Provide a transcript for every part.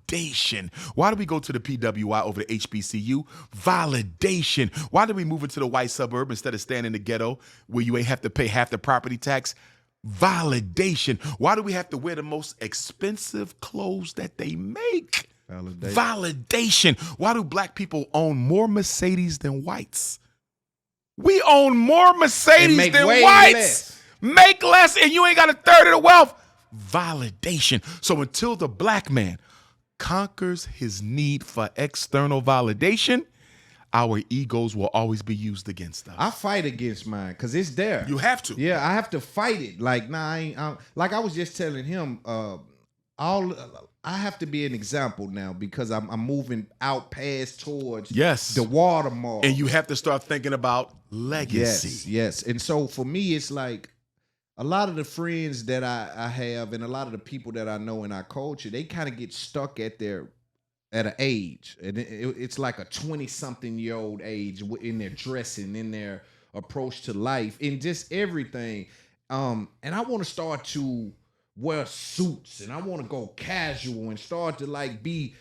Validation. Why do we go to the PWI over the HBCU? Validation. Why do we move into the white suburb instead of staying in the ghetto where you ain't have to pay half the property tax? Validation. Why do we have to wear the most expensive clothes that they make? Validation. Why do black people own more Mercedes than whites? We own more Mercedes than whites. Make less, and you ain't got a third of the wealth. Validation. So until the black man conquers his need for external validation, our egos will always be used against us. I fight against mine because it's there. You have to. Yeah, I have to fight it. Like, like I was just telling him, I have to be an example now because I'm moving out past towards the watermark. And you have to start thinking about legacy. Yes. And so for me, it's like a lot of the friends that I have and a lot of the people that I know in our culture, they kind of get stuck at an age. And it's like a 20-something-year-old age in their dressing, in their approach to life, in just everything. And I want to start to wear suits and I want to go casual and start to like be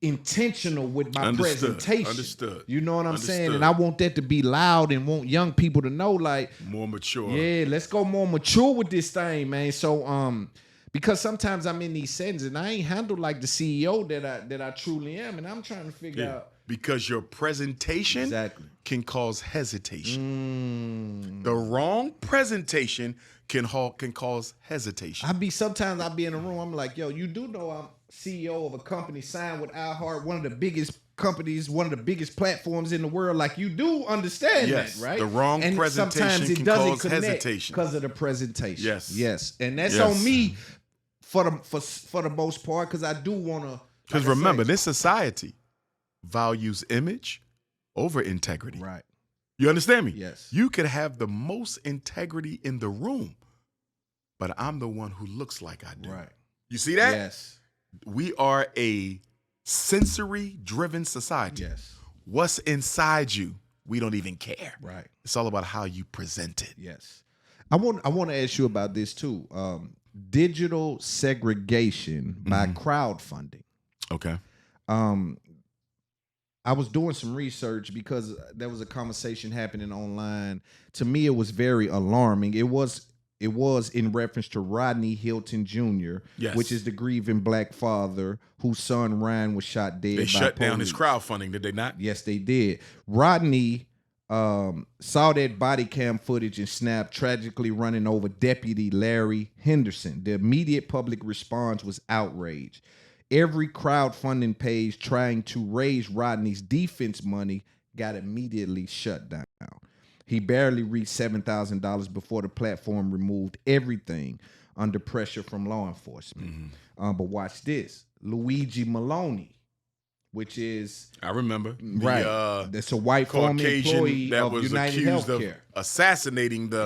intentional with my presentation. Understood. You know what I'm saying? And I want that to be loud and want young people to know like more mature. Yeah, let's go more mature with this thing, man. So because sometimes I'm in these settings and I ain't handled like the CEO that I truly am, and I'm trying to figure out because your presentation can cause hesitation. The wrong presentation can cause hesitation. Sometimes I'll be in a room, I'm like, yo, you do know I'm CEO of a company signed with iHeart, one of the biggest companies, one of the biggest platforms in the world. Like, you do understand that, right? The wrong presentation can cause hesitation because of the presentation. Yes. And that's on me for the most part, because I do want to. Because remember, this society values image over integrity. Right. You understand me? Yes. You could have the most integrity in the room, but I'm the one who looks like I do. Right. You see that? Yes. We are a sensory-driven society. Yes. What's inside you, we don't even care. Right. It's all about how you present it. Yes. I want to ask you about this too. Digital segregation by crowdfunding. Okay. I was doing some research because there was a conversation happening online. To me, it was very alarming. It was in reference to Rodney Hinton Jr., which is the grieving black father whose son Ryan was shot dead. They shut down his crowdfunding, did they not? Yes, they did. Rodney saw that body cam footage and snapped, tragically running over Deputy Larry Henderson. The immediate public response was outrage. Every crowdfunding page trying to raise Rodney's defense money got immediately shut down. He barely reached $7,000 before the platform removed everything under pressure from law enforcement. But watch this. Luigi Maloney, which is... I remember. That's a white former employee that of was United accused Healthcare. of assassinating the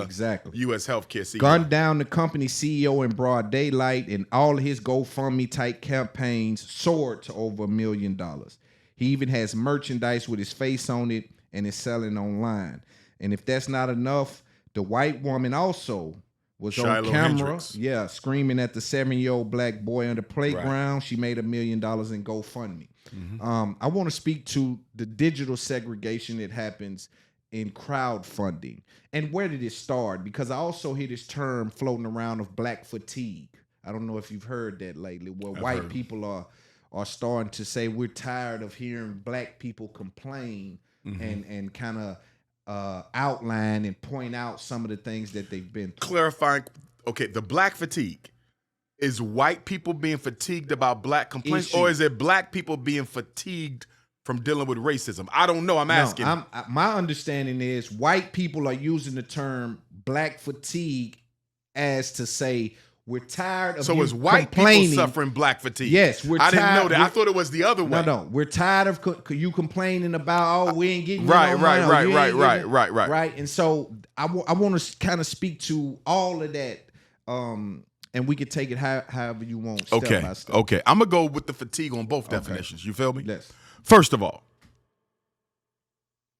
U.S. healthcare CEO. Gunned down the company CEO in broad daylight, and all his GoFundMe-type campaigns soared to over $1 million. He even has merchandise with his face on it and is selling online. And if that's not enough, the white woman also was Shiloh on camera, Hendricks. screaming at the 7-year-old black boy on the playground. Right. She made $1 million in GoFundMe. I want to speak to the digital segregation that happens in crowdfunding. And where did it start? Because I also hear this term floating around of black fatigue. I don't know if you've heard that lately, where white people are starting to say we're tired of hearing black people complain and kind of outline and point out some of the things that they've been through. Clarifying, okay, the black fatigue. Is white people being fatigued about black complaints, or is it black people being fatigued from dealing with racism? I don't know. I'm asking. My understanding is white people are using the term black fatigue as to say we're tired of so you is white complaining. People suffering black fatigue? Yes, we're tired. I didn't know that. I thought it was the other way. No. We're tired of you complaining about, we ain't getting right. And so I want to kind of speak to all of that. And we can take it however you want, step by step. Okay. I'm going to go with the fatigue on both definitions. You feel me? Yes. First of all,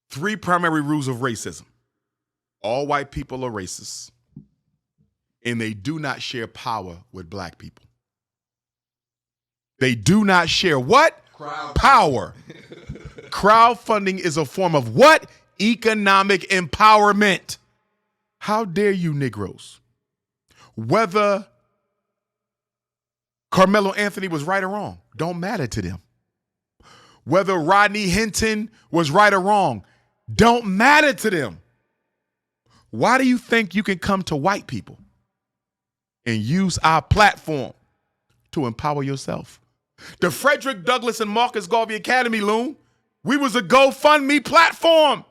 3 primary rules of racism. All white people are racist, and they do not share power with black people. They do not share what? Power. Crowdfunding is a form of what? Economic empowerment. How dare you, Negroes? Whether Carmelo Anthony was right or wrong, don't matter to them. Whether Rodney Hinton was right or wrong, don't matter to them. Why do you think you can come to white people and use our platform to empower yourself? The Frederick Douglass and Marcus Garvey Academy, Loon, we was a GoFundMe platform.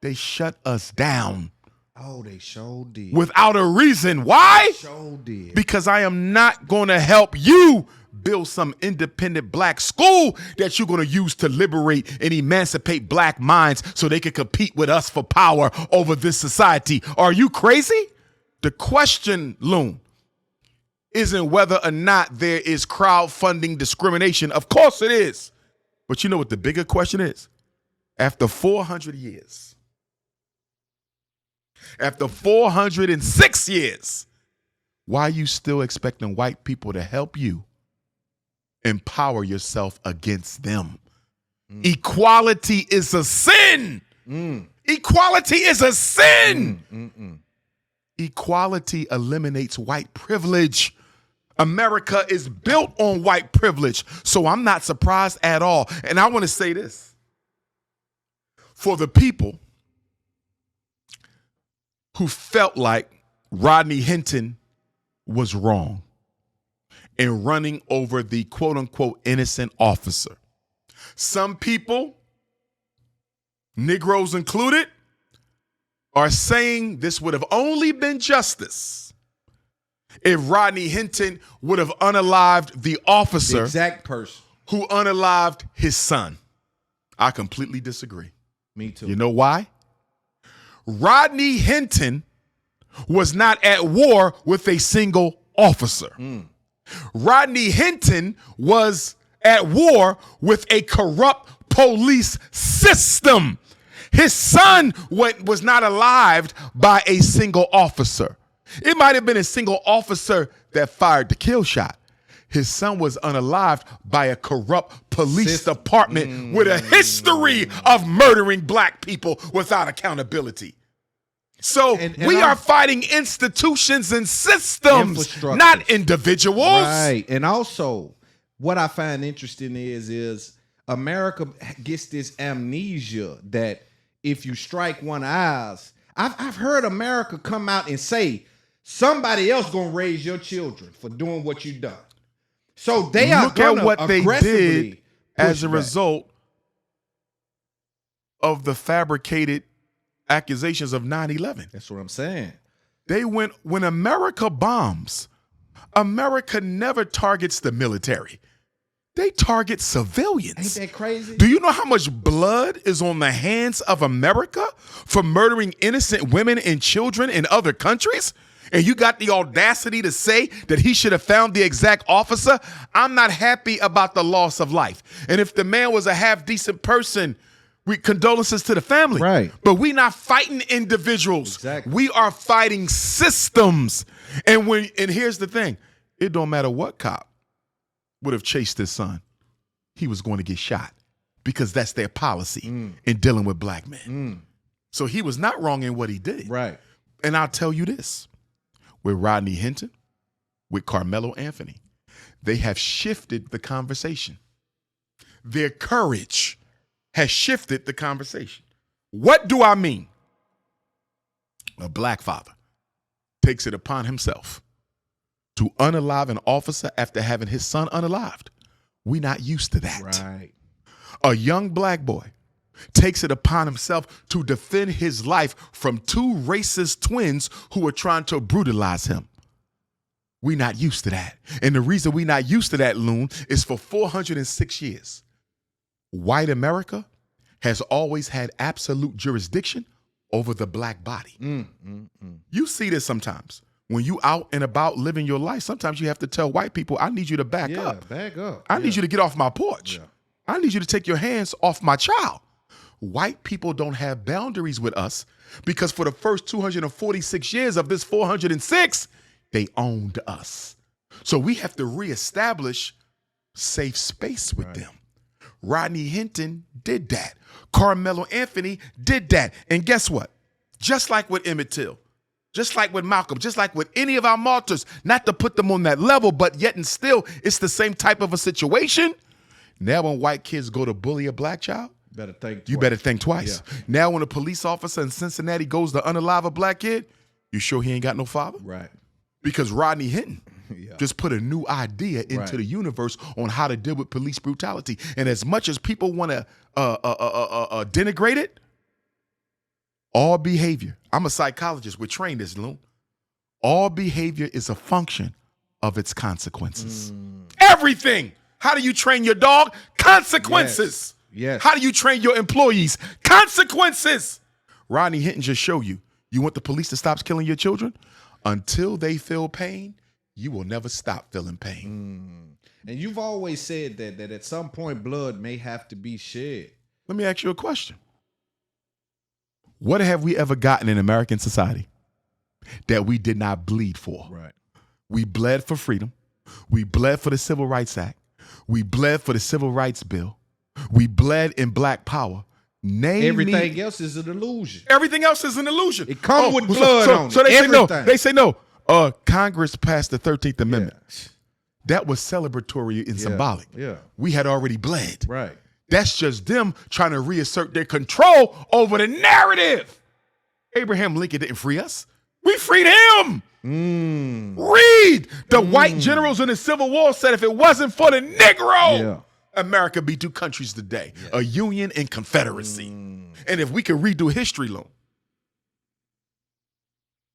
They shut us down. Oh, they sure did. Without a reason. Why? Sure did. Because I am not going to help you build some independent black school that you're going to use to liberate and emancipate black minds so they can compete with us for power over this society. Are you crazy? The question, Loon, isn't whether or not there is crowdfunding discrimination. Of course it is. But you know what the bigger question is? After 400 years, after 406 years, why are you still expecting white people to help you empower yourself against them? Equality is a sin. Equality is a sin. Equality eliminates white privilege. America is built on white privilege, so I'm not surprised at all. And I want to say this. For the people who felt like Rodney Hinton was wrong in running over the quote-unquote innocent officer, some people, Negroes included, are saying this would have only been justice if Rodney Hinton would have unalived the officer, the exact person who unalived his son. I completely disagree. Me too. You know why? Rodney Hinton was not at war with a single officer. Rodney Hinton was at war with a corrupt police system. His son was not alived by a single officer. It might have been a single officer that fired the kill shot. His son was unalived by a corrupt police department with a history of murdering black people without accountability. So we are fighting institutions and systems, not individuals. Right. And also, what I find interesting is America gets this amnesia that if you strike one eyes, I've heard America come out and say, somebody else gonna raise your children for doing what you done. So they are look at what they did as a back. result of the fabricated accusations of 9/11. That's what I'm saying. They went, when America bombs, America never targets the military. They target civilians. Ain't that crazy? Do you know how much blood is on the hands of America for murdering innocent women and children in other countries? And you got the audacity to say that he should have found the exact officer? I'm not happy about the loss of life. And if the man was a half-decent person, condolences to the family. Right. But we not fighting individuals. Exactly. We are fighting systems. And here's the thing. It don't matter what cop would have chased his son. He was going to get shot because that's their policy in dealing with black men. So he was not wrong in what he did. Right. And I'll tell you this. With Rodney Hinton, with Carmelo Anthony, they have shifted the conversation. Their courage has shifted the conversation. What do I mean? A black father takes it upon himself to unalive an officer after having his son unalived. We're not used to that. Right. A young black boy takes it upon himself to defend his life from two racist twins who are trying to brutalize him. We're not used to that. And the reason we're not used to that, Loon, is for 406 years, white America has always had absolute jurisdiction over the black body. You see this sometimes. When you out and about living your life, sometimes you have to tell white people, I need you to back up. Back up. I need you to get off my porch. I need you to take your hands off my child. White people don't have boundaries with us because for the first 246 years of this 406, they owned us. So we have to reestablish safe space with them. Rodney Hinton did that. Carmelo Anthony did that. And guess what? Just like with Emmett Till, just like with Malcolm, just like with any of our martyrs, not to put them on that level, but yet and still, it's the same type of a situation. Now when white kids go to bully a black child, you better think twice. Yeah. Now when a police officer in Cincinnati goes to unalive a black kid, you sure he ain't got no father? Right. Because Rodney Hinton just put a new idea into the universe on how to deal with police brutality. And as much as people want to denigrate it, all behavior, I'm a psychologist, we're trained this, Loon. All behavior is a function of its consequences. Everything. How do you train your dog? Consequences. Yes. How do you train your employees? Consequences. Rodney Hinton just showed you. You want the police to stop killing your children? Until they feel pain, you will never stop feeling pain. And you've always said that at some point blood may have to be shed. Let me ask you a question. What have we ever gotten in American society that we did not bleed for? Right. We bled for freedom. We bled for the Civil Rights Act. We bled for the Civil Rights Bill. We bled in Black Power. Everything else is an illusion. Everything else is an illusion. It comes with blood on it. So they Everything. say no. They say no. Congress passed the 13th Amendment. Yeah. That was celebratory and symbolic. Yeah. We had already bled. Right. That's just them trying to reassert their control over the narrative. Abraham Lincoln didn't free us. We freed him. Read. The white generals in the Civil War said if it wasn't for the Negro, America be two countries today, a union and confederacy. And if we could redo history, Loon,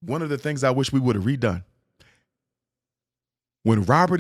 one of the things I wish we would have redone, when Robert